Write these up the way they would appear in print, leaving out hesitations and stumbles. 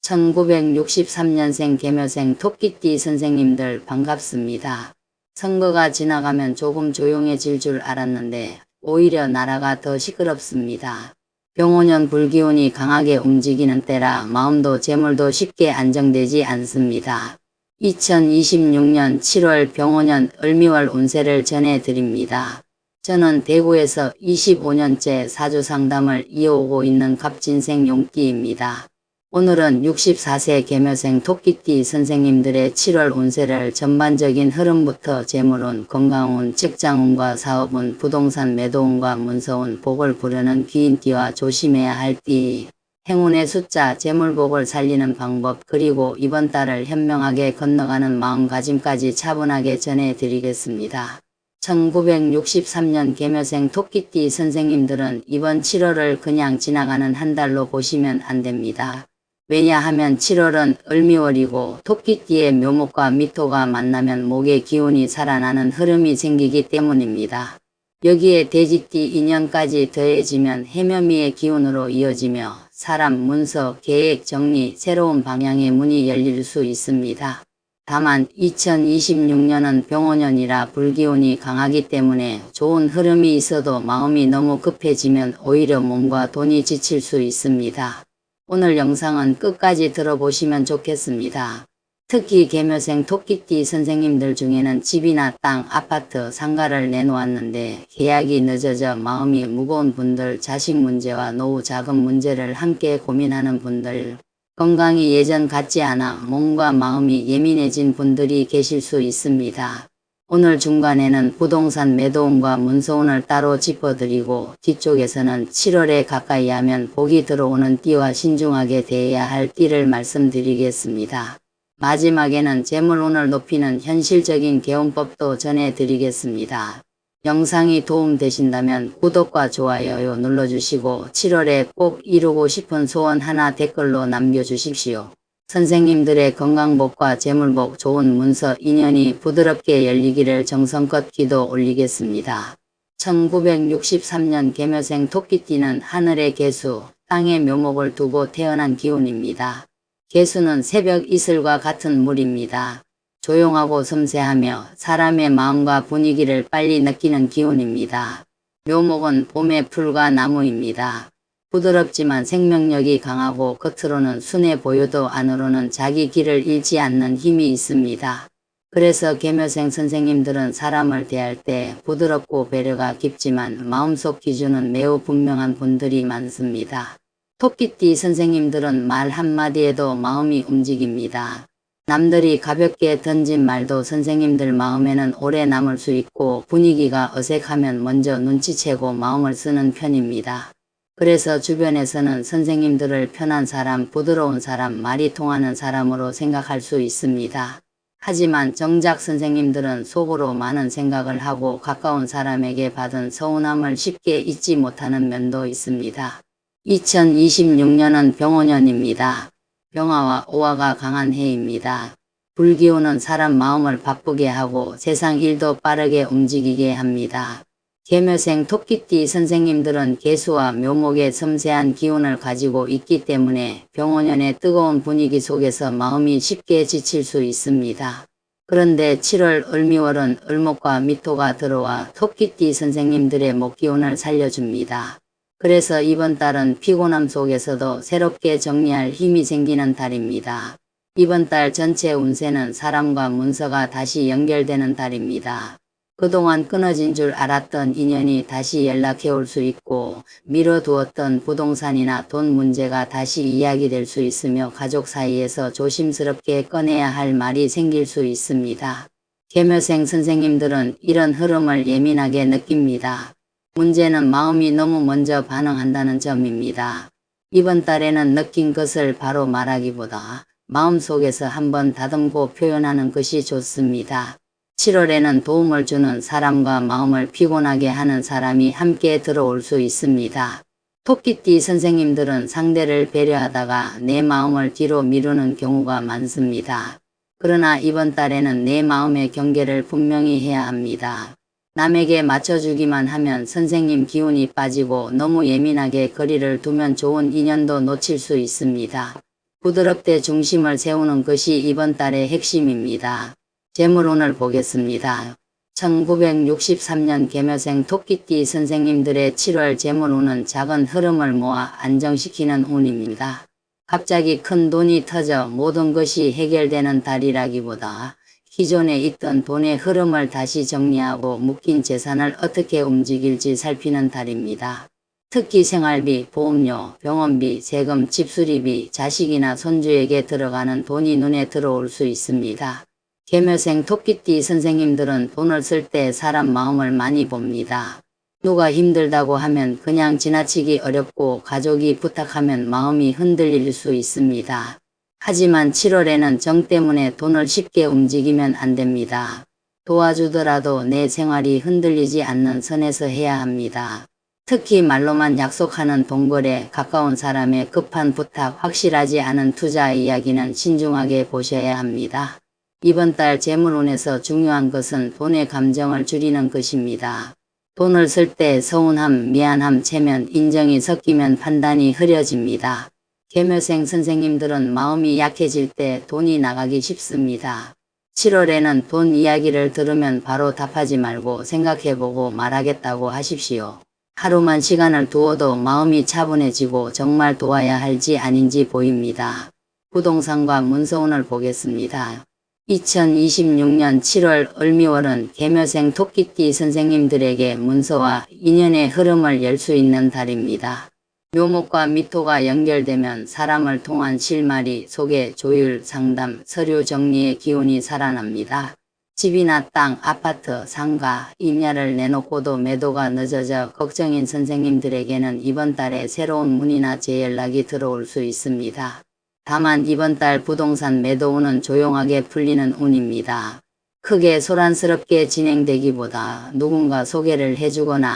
1963년생 개묘생 토끼띠 선생님들 반갑습니다. 선거가 지나가면 조금 조용해질 줄 알았는데 오히려 나라가 더 시끄럽습니다. 병오년 불기운이 강하게 움직이는 때라 마음도 재물도 쉽게 안정되지 않습니다. 2026년 7월 병오년 을미월 운세를 전해드립니다. 저는 대구에서 25년째 사주상담을 이어오고 있는 갑진생 용띠입니다. 오늘은 64세 개묘생 토끼띠 선생님들의 7월 운세를 전반적인 흐름부터 재물운, 건강운, 직장운과 사업운, 부동산 매도운과 문서운, 복을 부르는 귀인띠와 조심해야 할 띠, 행운의 숫자, 재물복을 살리는 방법, 그리고 이번 달을 현명하게 건너가는 마음가짐까지 차분하게 전해드리겠습니다. 1963년 개묘생 토끼띠 선생님들은 이번 7월을 그냥 지나가는 한 달로 보시면 안 됩니다. 왜냐하면 7월은 을미월이고 토끼띠의 묘목과 미토가 만나면 목의 기운이 살아나는 흐름이 생기기 때문입니다. 여기에 돼지띠 인연까지 더해지면 해묘미의 기운으로 이어지며 사람, 문서, 계획, 정리, 새로운 방향의 문이 열릴 수 있습니다. 다만 2026년은 병오년이라 불기운이 강하기 때문에 좋은 흐름이 있어도 마음이 너무 급해지면 오히려 몸과 돈이 지칠 수 있습니다. 오늘 영상은 끝까지 들어보시면 좋겠습니다. 특히 개묘생 토끼띠 선생님들 중에는 집이나 땅, 아파트, 상가를 내놓았는데 계약이 늦어져 마음이 무거운 분들, 자식 문제와 노후 자금 문제를 함께 고민하는 분들, 건강이 예전 같지 않아 몸과 마음이 예민해진 분들이 계실 수 있습니다. 오늘 중간에는 부동산 매도운과 문서운을 따로 짚어드리고 뒤쪽에서는 7월에 가까이 하면 복이 들어오는 띠와 신중하게 대해야 할 띠를 말씀드리겠습니다. 마지막에는 재물운을 높이는 현실적인 개운법도 전해드리겠습니다. 영상이 도움되신다면 구독과 좋아요 눌러주시고 7월에 꼭 이루고 싶은 소원 하나 댓글로 남겨주십시오. 선생님들의 건강복과 재물복, 좋은 문서, 인연이 부드럽게 열리기를 정성껏 기도 올리겠습니다. 1963년 개묘생 토끼띠는 하늘의 개수, 땅의 묘목을 두고 태어난 기운입니다. 개수는 새벽 이슬과 같은 물입니다. 조용하고 섬세하며 사람의 마음과 분위기를 빨리 느끼는 기운입니다. 묘목은 봄의 풀과 나무입니다. 부드럽지만 생명력이 강하고 겉으로는 순해 보여도 안으로는 자기 길을 잃지 않는 힘이 있습니다. 그래서 개묘생 선생님들은 사람을 대할 때 부드럽고 배려가 깊지만 마음속 기준은 매우 분명한 분들이 많습니다. 토끼띠 선생님들은 말 한마디에도 마음이 움직입니다. 남들이 가볍게 던진 말도 선생님들 마음에는 오래 남을 수 있고 분위기가 어색하면 먼저 눈치채고 마음을 쓰는 편입니다. 그래서 주변에서는 선생님들을 편한 사람, 부드러운 사람, 말이 통하는 사람으로 생각할 수 있습니다. 하지만 정작 선생님들은 속으로 많은 생각을 하고 가까운 사람에게 받은 서운함을 쉽게 잊지 못하는 면도 있습니다. 2026년은 병오년입니다. 병화와 오화가 강한 해입니다. 불기운은 사람 마음을 바쁘게 하고 세상 일도 빠르게 움직이게 합니다. 개묘생 토끼띠 선생님들은 개수와 묘목의 섬세한 기운을 가지고 있기 때문에 병오년의 뜨거운 분위기 속에서 마음이 쉽게 지칠 수 있습니다. 그런데 7월 을미월은 을목과 미토가 들어와 토끼띠 선생님들의 목기운을 살려줍니다. 그래서 이번 달은 피곤함 속에서도 새롭게 정리할 힘이 생기는 달입니다. 이번 달 전체 운세는 사람과 문서가 다시 연결되는 달입니다. 그동안 끊어진 줄 알았던 인연이 다시 연락해 올 수 있고 미뤄두었던 부동산이나 돈 문제가 다시 이야기될 수 있으며 가족 사이에서 조심스럽게 꺼내야 할 말이 생길 수 있습니다. 개묘생 선생님들은 이런 흐름을 예민하게 느낍니다. 문제는 마음이 너무 먼저 반응한다는 점입니다. 이번 달에는 느낀 것을 바로 말하기보다 마음속에서 한번 다듬고 표현하는 것이 좋습니다. 7월에는 도움을 주는 사람과 마음을 피곤하게 하는 사람이 함께 들어올 수 있습니다. 토끼띠 선생님들은 상대를 배려하다가 내 마음을 뒤로 미루는 경우가 많습니다. 그러나 이번 달에는 내 마음의 경계를 분명히 해야 합니다. 남에게 맞춰주기만 하면 선생님 기운이 빠지고 너무 예민하게 거리를 두면 좋은 인연도 놓칠 수 있습니다. 부드럽게 중심을 세우는 것이 이번 달의 핵심입니다. 재물운을 보겠습니다. 1963년 개묘생 토끼띠 선생님들의 7월 재물운은 작은 흐름을 모아 안정시키는 운입니다. 갑자기 큰 돈이 터져 모든 것이 해결되는 달이라기보다 기존에 있던 돈의 흐름을 다시 정리하고 묶인 재산을 어떻게 움직일지 살피는 달입니다. 특히 생활비, 보험료, 병원비, 세금, 집수리비, 자식이나 손주에게 들어가는 돈이 눈에 들어올 수 있습니다. 개묘생 토끼띠 선생님들은 돈을 쓸 때 사람 마음을 많이 봅니다. 누가 힘들다고 하면 그냥 지나치기 어렵고 가족이 부탁하면 마음이 흔들릴 수 있습니다. 하지만 7월에는 정 때문에 돈을 쉽게 움직이면 안 됩니다. 도와주더라도 내 생활이 흔들리지 않는 선에서 해야 합니다. 특히 말로만 약속하는 돈거래, 가까운 사람의 급한 부탁, 확실하지 않은 투자 이야기는 신중하게 보셔야 합니다. 이번 달 재물운에서 중요한 것은 돈의 감정을 줄이는 것입니다. 돈을 쓸 때 서운함, 미안함, 체면, 인정이 섞이면 판단이 흐려집니다. 개묘생 선생님들은 마음이 약해질 때 돈이 나가기 쉽습니다. 7월에는 돈 이야기를 들으면 바로 답하지 말고 생각해보고 말하겠다고 하십시오. 하루만 시간을 두어도 마음이 차분해지고 정말 도와야 할지 아닌지 보입니다. 부동산과 문서운을 보겠습니다. 2026년 7월 을미월은 개묘생 토끼띠 선생님들에게 문서와 인연의 흐름을 열 수 있는 달입니다. 묘목과 미토가 연결되면 사람을 통한 실마리, 소개, 조율, 상담, 서류 정리의 기운이 살아납니다. 집이나 땅, 아파트, 상가, 임야를 내놓고도 매도가 늦어져 걱정인 선생님들에게는 이번 달에 새로운 문의나 재연락이 들어올 수 있습니다. 다만 이번 달 부동산 매도운은 조용하게 풀리는 운입니다. 크게 소란스럽게 진행되기보다 누군가 소개를 해주거나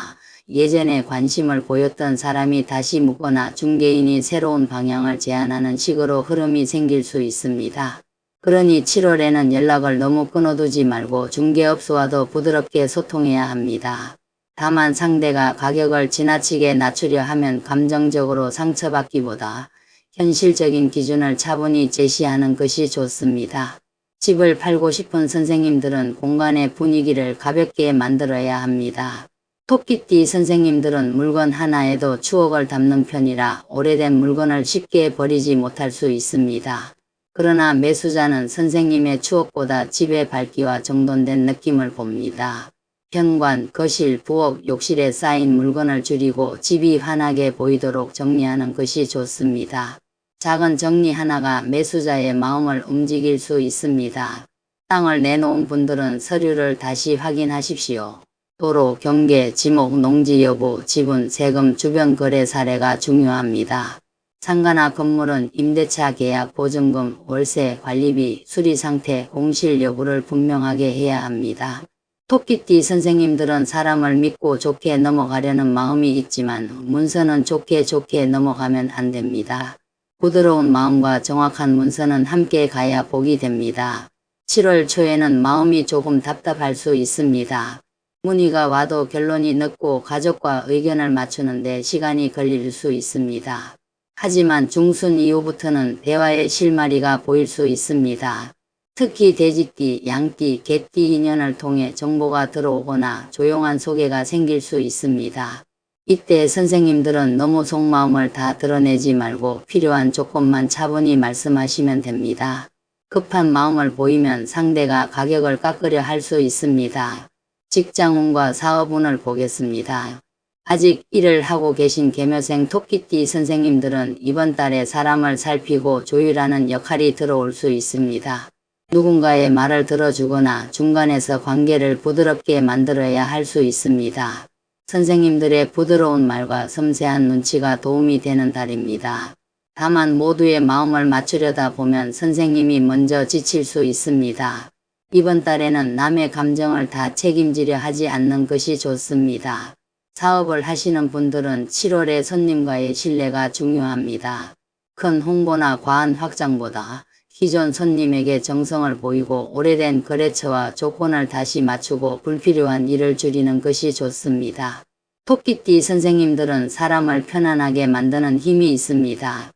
예전에 관심을 보였던 사람이 다시 묻거나 중개인이 새로운 방향을 제안하는 식으로 흐름이 생길 수 있습니다. 그러니 7월에는 연락을 너무 끊어두지 말고 중개업소와도 부드럽게 소통해야 합니다. 다만 상대가 가격을 지나치게 낮추려 하면 감정적으로 상처받기보다 현실적인 기준을 차분히 제시하는 것이 좋습니다. 집을 팔고 싶은 선생님들은 공간의 분위기를 가볍게 만들어야 합니다. 토끼띠 선생님들은 물건 하나에도 추억을 담는 편이라 오래된 물건을 쉽게 버리지 못할 수 있습니다. 그러나 매수자는 선생님의 추억보다 집의 밝기와 정돈된 느낌을 봅니다. 현관, 거실, 부엌, 욕실에 쌓인 물건을 줄이고 집이 환하게 보이도록 정리하는 것이 좋습니다. 작은 정리 하나가 매수자의 마음을 움직일 수 있습니다. 땅을 내놓은 분들은 서류를 다시 확인하십시오. 도로, 경계, 지목, 농지 여부, 지분, 세금, 주변 거래 사례가 중요합니다. 상가나 건물은 임대차 계약, 보증금, 월세, 관리비, 수리 상태, 공실 여부를 분명하게 해야 합니다. 토끼띠 선생님들은 사람을 믿고 좋게 넘어가려는 마음이 있지만 문서는 좋게 넘어가면 안 됩니다. 부드러운 마음과 정확한 문서는 함께 가야 복이 됩니다. 7월 초에는 마음이 조금 답답할 수 있습니다. 문의가 와도 결론이 늦고 가족과 의견을 맞추는데 시간이 걸릴 수 있습니다. 하지만 중순 이후부터는 대화의 실마리가 보일 수 있습니다. 특히 돼지띠, 양띠, 개띠 인연을 통해 정보가 들어오거나 조용한 소개가 생길 수 있습니다. 이때 선생님들은 너무 속마음을 다 드러내지 말고 필요한 조건만 차분히 말씀하시면 됩니다. 급한 마음을 보이면 상대가 가격을 깎으려 할 수 있습니다. 직장운과 사업운을 보겠습니다. 아직 일을 하고 계신 개묘생 토끼띠 선생님들은 이번 달에 사람을 살피고 조율하는 역할이 들어올 수 있습니다. 누군가의 말을 들어주거나 중간에서 관계를 부드럽게 만들어야 할 수 있습니다. 선생님들의 부드러운 말과 섬세한 눈치가 도움이 되는 달입니다. 다만 모두의 마음을 맞추려다 보면 선생님이 먼저 지칠 수 있습니다. 이번 달에는 남의 감정을 다 책임지려 하지 않는 것이 좋습니다. 사업을 하시는 분들은 7월에 손님과의 신뢰가 중요합니다. 큰 홍보나 과한 확장보다 기존 손님에게 정성을 보이고 오래된 거래처와 조건을 다시 맞추고 불필요한 일을 줄이는 것이 좋습니다. 토끼띠 선생님들은 사람을 편안하게 만드는 힘이 있습니다.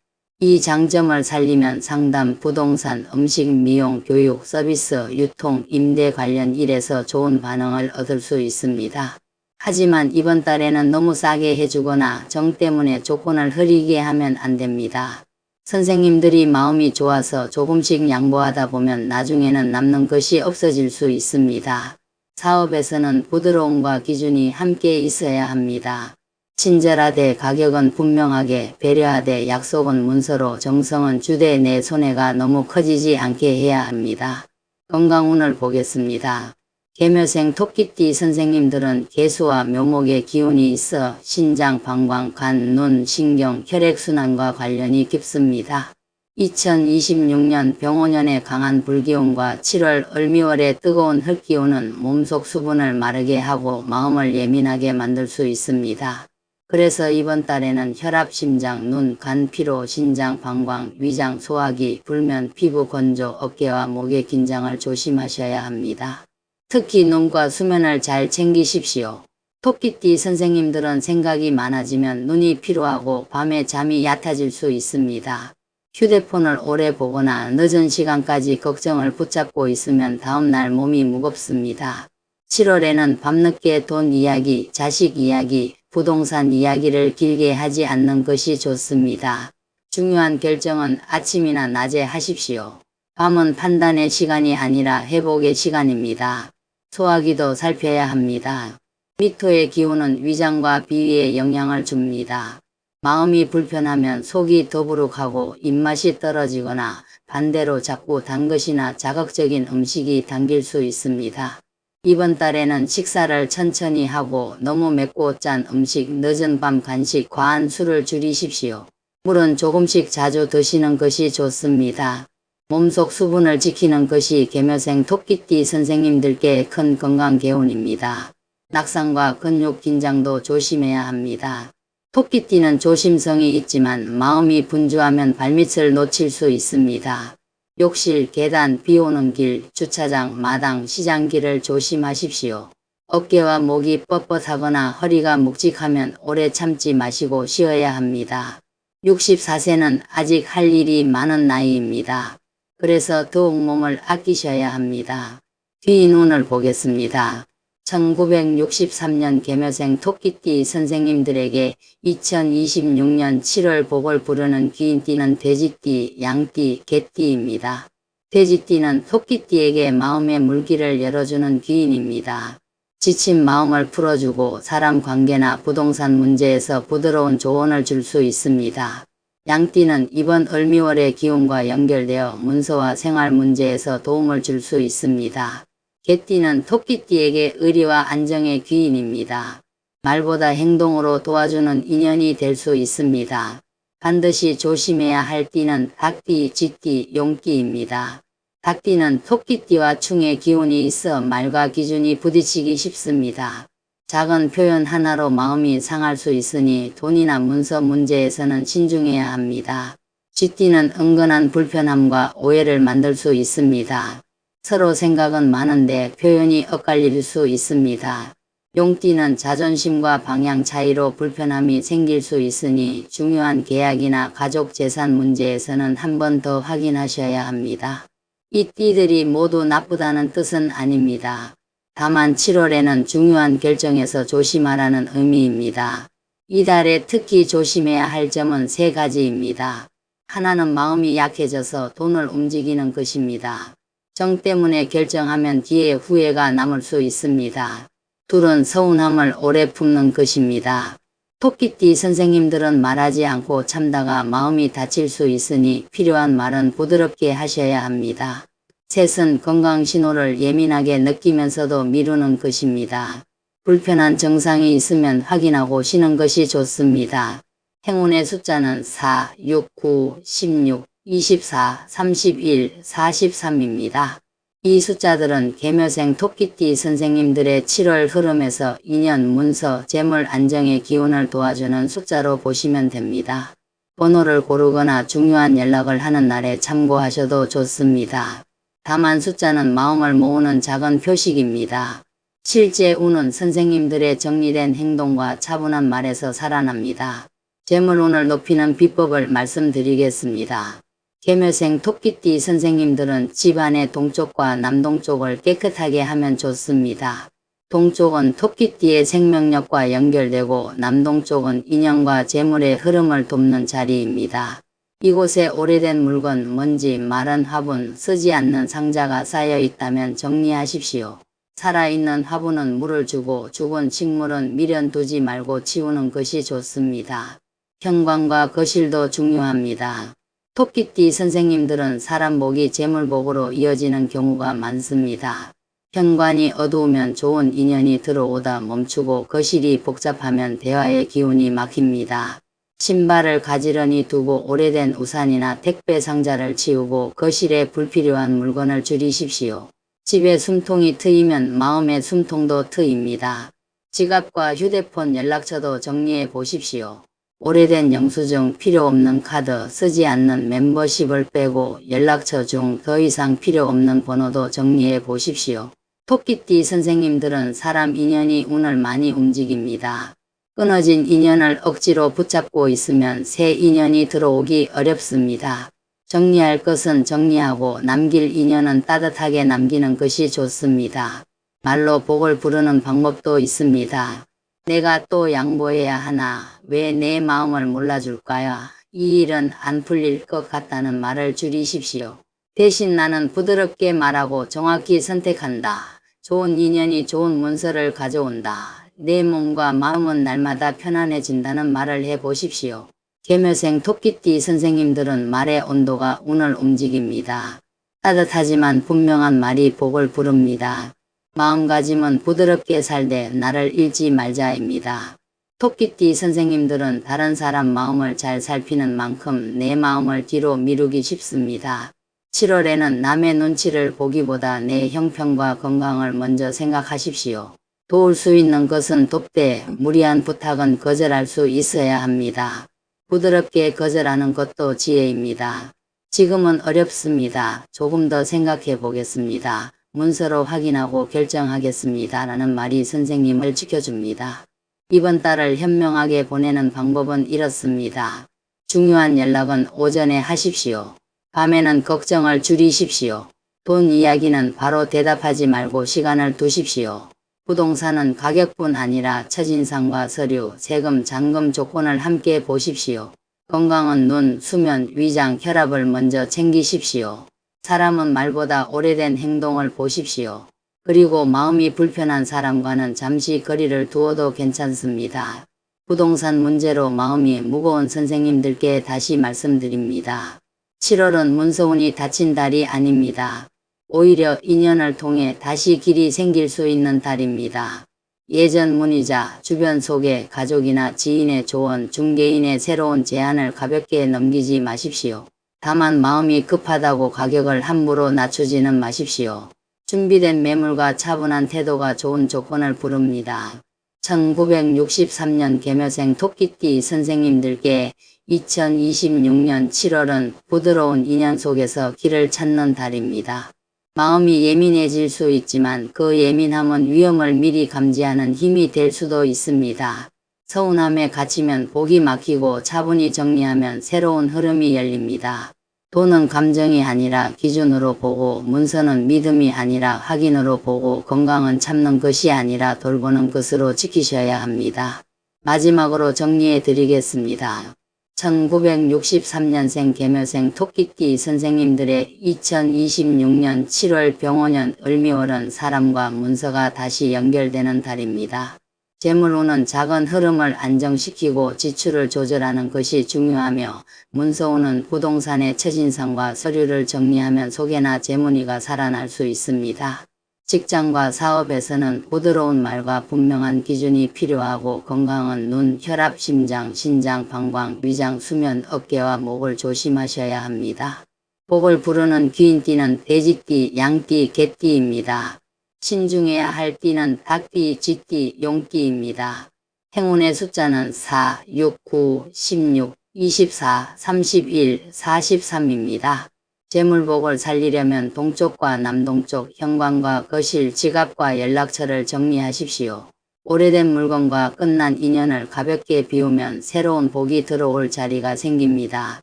이 장점을 살리면 상담, 부동산, 음식, 미용, 교육, 서비스, 유통, 임대 관련 일에서 좋은 반응을 얻을 수 있습니다. 하지만 이번 달에는 너무 싸게 해주거나 정 때문에 조건을 흐리게 하면 안 됩니다. 선생님들이 마음이 좋아서 조금씩 양보하다 보면 나중에는 남는 것이 없어질 수 있습니다. 사업에서는 부드러움과 기준이 함께 있어야 합니다. 친절하되 가격은 분명하게, 배려하되 약속은 문서로, 정성은 주되 내 손해가 너무 커지지 않게 해야 합니다. 건강운을 보겠습니다. 개묘생 토끼띠 선생님들은 개수와 묘목의 기운이 있어 신장, 방광, 간, 눈, 신경, 혈액순환과 관련이 깊습니다. 2026년 병오년의 강한 불기운과 7월 을미월의 뜨거운 흙기운은 몸속 수분을 마르게 하고 마음을 예민하게 만들 수 있습니다. 그래서 이번 달에는 혈압, 심장, 눈, 간, 피로, 신장, 방광, 위장, 소화기, 불면, 피부 건조, 어깨와 목의 긴장을 조심하셔야 합니다. 특히 눈과 수면을 잘 챙기십시오. 토끼띠 선생님들은 생각이 많아지면 눈이 피로하고 밤에 잠이 얕아질 수 있습니다. 휴대폰을 오래 보거나 늦은 시간까지 걱정을 붙잡고 있으면 다음날 몸이 무겁습니다. 7월에는 밤늦게 돈 이야기, 자식 이야기, 부동산 이야기를 길게 하지 않는 것이 좋습니다. 중요한 결정은 아침이나 낮에 하십시오. 밤은 판단의 시간이 아니라 회복의 시간입니다. 소화기도 살펴야 합니다. 미토의 기운은 위장과 비위에 영향을 줍니다. 마음이 불편하면 속이 더부룩하고 입맛이 떨어지거나 반대로 자꾸 단 것이나 자극적인 음식이 당길 수 있습니다. 이번 달에는 식사를 천천히 하고 너무 맵고 짠 음식, 늦은 밤 간식, 과한 술을 줄이십시오. 물은 조금씩 자주 드시는 것이 좋습니다. 몸속 수분을 지키는 것이 개묘생 토끼띠 선생님들께 큰 건강 개운입니다. 낙상과 근육 긴장도 조심해야 합니다. 토끼띠는 조심성이 있지만 마음이 분주하면 발밑을 놓칠 수 있습니다. 욕실, 계단, 비오는 길, 주차장, 마당, 시장길을 조심하십시오. 어깨와 목이 뻣뻣하거나 허리가 묵직하면 오래 참지 마시고 쉬어야 합니다. 64세는 아직 할 일이 많은 나이입니다. 그래서 더욱 몸을 아끼셔야 합니다. 뒤인 운을 보겠습니다. 1963년 개묘생 토끼띠 선생님들에게 2026년 7월 복을 부르는 귀인띠는 돼지띠, 양띠, 개띠입니다. 돼지띠는 토끼띠에게 마음의 물길을 열어주는 귀인입니다. 지친 마음을 풀어주고 사람 관계나 부동산 문제에서 부드러운 조언을 줄 수 있습니다. 양띠는 이번 을미월의 기운과 연결되어 문서와 생활 문제에서 도움을 줄 수 있습니다. 개띠는 토끼띠에게 의리와 안정의 귀인입니다. 말보다 행동으로 도와주는 인연이 될 수 있습니다. 반드시 조심해야 할 띠는 닭띠, 쥐띠, 용띠입니다. 닭띠는 토끼띠와 충의 기운이 있어 말과 기준이 부딪히기 쉽습니다. 작은 표현 하나로 마음이 상할 수 있으니 돈이나 문서 문제에서는 신중해야 합니다. 쥐띠는 은근한 불편함과 오해를 만들 수 있습니다. 서로 생각은 많은데 표현이 엇갈릴 수 있습니다. 용띠는 자존심과 방향 차이로 불편함이 생길 수 있으니 중요한 계약이나 가족 재산 문제에서는 한 번 더 확인하셔야 합니다. 이 띠들이 모두 나쁘다는 뜻은 아닙니다. 다만 7월에는 중요한 결정에서 조심하라는 의미입니다. 이달에 특히 조심해야 할 점은 3가지입니다. 하나는 마음이 약해져서 돈을 움직이는 것입니다. 정 때문에 결정하면 뒤에 후회가 남을 수 있습니다. 둘은 서운함을 오래 품는 것입니다. 토끼띠 선생님들은 말하지 않고 참다가 마음이 다칠 수 있으니 필요한 말은 부드럽게 하셔야 합니다. 셋은 건강 신호를 예민하게 느끼면서도 미루는 것입니다. 불편한 증상이 있으면 확인하고 쉬는 것이 좋습니다. 행운의 숫자는 4, 6, 9, 16, 24, 31, 43입니다. 이 숫자들은 개묘생 토끼띠 선생님들의 7월 흐름에서 인연, 문서, 재물 안정의 기운을 도와주는 숫자로 보시면 됩니다. 번호를 고르거나 중요한 연락을 하는 날에 참고하셔도 좋습니다. 다만 숫자는 마음을 모으는 작은 표식입니다. 실제 운은 선생님들의 정리된 행동과 차분한 말에서 살아납니다. 재물운을 높이는 비법을 말씀드리겠습니다. 개묘생 토끼띠 선생님들은 집안의 동쪽과 남동쪽을 깨끗하게 하면 좋습니다. 동쪽은 토끼띠의 생명력과 연결되고 남동쪽은 인연과 재물의 흐름을 돕는 자리입니다. 이곳에 오래된 물건, 먼지, 마른 화분, 쓰지 않는 상자가 쌓여 있다면 정리하십시오. 살아있는 화분은 물을 주고 죽은 식물은 미련 두지 말고 치우는 것이 좋습니다. 현관과 거실도 중요합니다. 토끼띠 선생님들은 사람 복이 재물복으로 이어지는 경우가 많습니다. 현관이 어두우면 좋은 인연이 들어오다 멈추고 거실이 복잡하면 대화의 기운이 막힙니다. 신발을 가지런히 두고 오래된 우산이나 택배 상자를 치우고 거실에 불필요한 물건을 줄이십시오. 집에 숨통이 트이면 마음의 숨통도 트입니다. 지갑과 휴대폰 연락처도 정리해 보십시오. 오래된 영수증, 필요 없는 카드, 쓰지 않는 멤버십을 빼고 연락처 중 더 이상 필요 없는 번호도 정리해 보십시오. 토끼띠 선생님들은 사람 인연이 운을 많이 움직입니다. 끊어진 인연을 억지로 붙잡고 있으면 새 인연이 들어오기 어렵습니다. 정리할 것은 정리하고 남길 인연은 따뜻하게 남기는 것이 좋습니다. 말로 복을 부르는 방법도 있습니다. 내가 또 양보해야 하나? 왜 내 마음을 몰라줄까요? 이 일은 안 풀릴 것 같다는 말을 줄이십시오. 대신 나는 부드럽게 말하고 정확히 선택한다. 좋은 인연이 좋은 문서를 가져온다. 내 몸과 마음은 날마다 편안해진다는 말을 해보십시오. 개묘생 토끼띠 선생님들은 말의 온도가 운을 움직입니다. 따뜻하지만 분명한 말이 복을 부릅니다. 마음가짐은 부드럽게 살되 나를 잃지 말자입니다. 토끼띠 선생님들은 다른 사람 마음을 잘 살피는 만큼 내 마음을 뒤로 미루기 쉽습니다. 7월에는 남의 눈치를 보기보다 내 형편과 건강을 먼저 생각하십시오. 도울 수 있는 것은 돕되 무리한 부탁은 거절할 수 있어야 합니다. 부드럽게 거절하는 것도 지혜입니다. 지금은 어렵습니다. 조금 더 생각해 보겠습니다. 문서로 확인하고 결정하겠습니다. 라는 말이 선생님을 지켜줍니다. 이번 달을 현명하게 보내는 방법은 이렇습니다. 중요한 연락은 오전에 하십시오. 밤에는 걱정을 줄이십시오. 돈 이야기는 바로 대답하지 말고 시간을 두십시오. 부동산은 가격뿐 아니라 첫인상과 서류, 세금, 잔금 조건을 함께 보십시오. 건강은 눈, 수면, 위장, 혈압을 먼저 챙기십시오. 사람은 말보다 오래된 행동을 보십시오. 그리고 마음이 불편한 사람과는 잠시 거리를 두어도 괜찮습니다. 부동산 문제로 마음이 무거운 선생님들께 다시 말씀드립니다. 7월은 문서운이 닫힌 달이 아닙니다. 오히려 인연을 통해 다시 길이 생길 수 있는 달입니다. 예전 문의자, 주변 소개, 가족이나 지인의 조언, 중개인의 새로운 제안을 가볍게 넘기지 마십시오. 다만 마음이 급하다고 가격을 함부로 낮추지는 마십시오. 준비된 매물과 차분한 태도가 좋은 조건을 부릅니다. 1963년 개묘생 토끼띠 선생님들께 2026년 7월은 부드러운 인연 속에서 길을 찾는 달입니다. 마음이 예민해질 수 있지만 그 예민함은 위험을 미리 감지하는 힘이 될 수도 있습니다. 서운함에 갇히면 복이 막히고 차분히 정리하면 새로운 흐름이 열립니다. 돈은 감정이 아니라 기준으로 보고, 문서는 믿음이 아니라 확인으로 보고, 건강은 참는 것이 아니라 돌보는 것으로 지키셔야 합니다. 마지막으로 정리해 드리겠습니다. 1963년생 개묘생 토끼띠 선생님들의 2026년 7월 병원년 을미월은 사람과 문서가 다시 연결되는 달입니다. 재물운은 작은 흐름을 안정시키고 지출을 조절하는 것이 중요하며, 문서운은 부동산의 첫인상과 서류를 정리하면 소개나 재문의가 살아날 수 있습니다. 직장과 사업에서는 부드러운 말과 분명한 기준이 필요하고, 건강은 눈, 혈압, 심장, 신장, 방광, 위장, 수면, 어깨와 목을 조심하셔야 합니다. 복을 부르는 귀인띠는 돼지띠, 양띠, 개띠입니다. 신중해야 할 띠는 닭띠, 쥐띠, 용띠입니다. 행운의 숫자는 4, 6, 9, 16, 24, 31, 43입니다. 재물복을 살리려면 동쪽과 남동쪽, 현관과 거실, 지갑과 연락처를 정리하십시오. 오래된 물건과 끝난 인연을 가볍게 비우면 새로운 복이 들어올 자리가 생깁니다.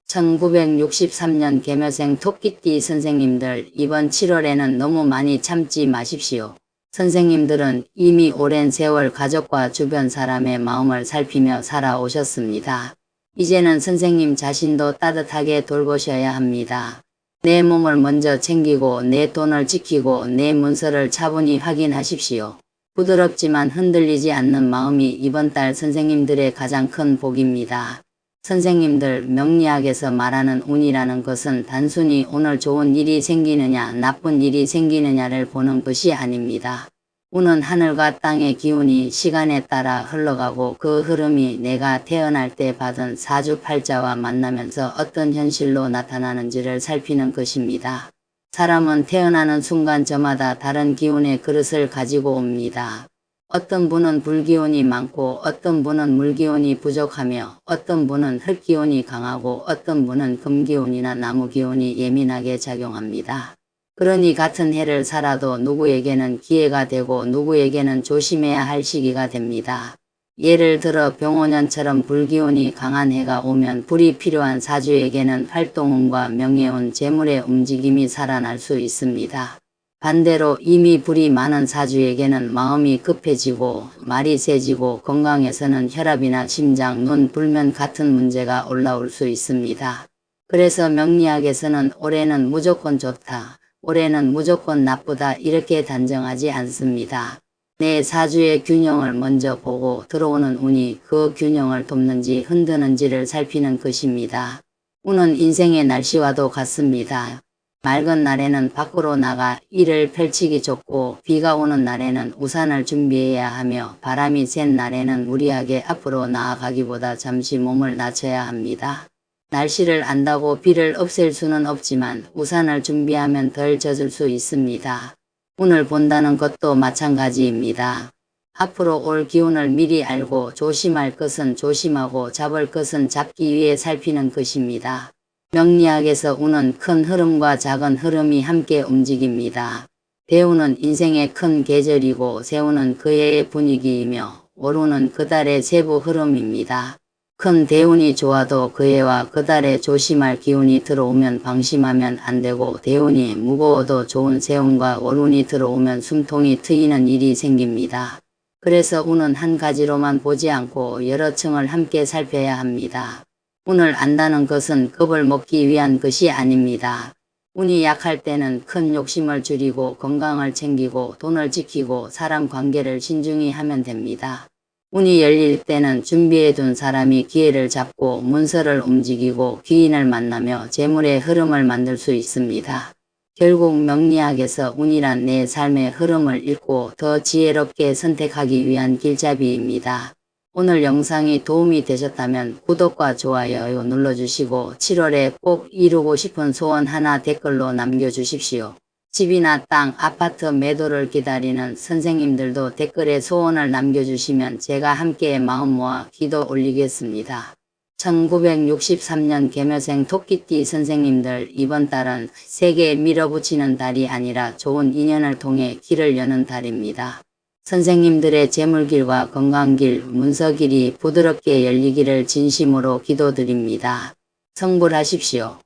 1963년 개묘생 토끼띠 선생님들, 이번 7월에는 너무 많이 참지 마십시오. 선생님들은 이미 오랜 세월 가족과 주변 사람의 마음을 살피며 살아오셨습니다. 이제는 선생님 자신도 따뜻하게 돌보셔야 합니다. 내 몸을 먼저 챙기고 내 돈을 지키고 내 문서를 차분히 확인하십시오. 부드럽지만 흔들리지 않는 마음이 이번 달 선생님들의 가장 큰 복입니다. 선생님들, 명리학에서 말하는 운이라는 것은 단순히 오늘 좋은 일이 생기느냐 나쁜 일이 생기느냐를 보는 것이 아닙니다. 운은 하늘과 땅의 기운이 시간에 따라 흘러가고 그 흐름이 내가 태어날 때 받은 사주팔자와 만나면서 어떤 현실로 나타나는지를 살피는 것입니다. 사람은 태어나는 순간 저마다 다른 기운의 그릇을 가지고 옵니다. 어떤 분은 불기운이 많고 어떤 분은 물기운이 부족하며 어떤 분은 흙기운이 강하고 어떤 분은 금기운이나 나무기운이 예민하게 작용합니다. 그러니 같은 해를 살아도 누구에게는 기회가 되고 누구에게는 조심해야 할 시기가 됩니다. 예를 들어 병오년처럼 불기운이 강한 해가 오면 불이 필요한 사주에게는 활동운과 명예운, 재물의 움직임이 살아날 수 있습니다. 반대로 이미 불이 많은 사주에게는 마음이 급해지고 말이 세지고 건강에서는 혈압이나 심장, 눈, 불면 같은 문제가 올라올 수 있습니다. 그래서 명리학에서는 올해는 무조건 좋다, 올해는 무조건 나쁘다 이렇게 단정하지 않습니다. 내 사주의 균형을 먼저 보고 들어오는 운이 그 균형을 돕는지 흔드는지를 살피는 것입니다. 운은 인생의 날씨와도 같습니다. 맑은 날에는 밖으로 나가 일을 펼치기 좋고 비가 오는 날에는 우산을 준비해야 하며 바람이 센 날에는 무리하게 앞으로 나아가기보다 잠시 몸을 낮춰야 합니다. 날씨를 안다고 비를 없앨 수는 없지만 우산을 준비하면 덜 젖을 수 있습니다. 운을 본다는 것도 마찬가지입니다. 앞으로 올 기운을 미리 알고 조심할 것은 조심하고 잡을 것은 잡기 위해 살피는 것입니다. 명리학에서 운은 큰 흐름과 작은 흐름이 함께 움직입니다. 대운은 인생의 큰 계절이고 세운은 그 해의 분위기이며 월운은 그 달의 세부 흐름입니다. 큰 대운이 좋아도 그 해와 그 달에 조심할 기운이 들어오면 방심하면 안 되고 대운이 무거워도 좋은 세운과 월운이 들어오면 숨통이 트이는 일이 생깁니다. 그래서 운은 한 가지로만 보지 않고 여러 층을 함께 살펴야 합니다. 운을 안다는 것은 겁을 먹기 위한 것이 아닙니다. 운이 약할 때는 큰 욕심을 줄이고 건강을 챙기고 돈을 지키고 사람 관계를 신중히 하면 됩니다. 운이 열릴 때는 준비해둔 사람이 기회를 잡고 문서를 움직이고 귀인을 만나며 재물의 흐름을 만들 수 있습니다. 결국 명리학에서 운이란 내 삶의 흐름을 읽고 더 지혜롭게 선택하기 위한 길잡이입니다. 오늘 영상이 도움이 되셨다면 구독과 좋아요 눌러주시고 7월에 꼭 이루고 싶은 소원 하나 댓글로 남겨주십시오. 집이나 땅, 아파트 매도를 기다리는 선생님들도 댓글에 소원을 남겨주시면 제가 함께 마음 모아 기도 올리겠습니다. 1963년 개묘생 토끼띠 선생님들, 이번 달은 세계에 밀어붙이는 달이 아니라 좋은 인연을 통해 길을 여는 달입니다. 선생님들의 재물길과 건강길, 문서길이 부드럽게 열리기를 진심으로 기도드립니다. 성불하십시오.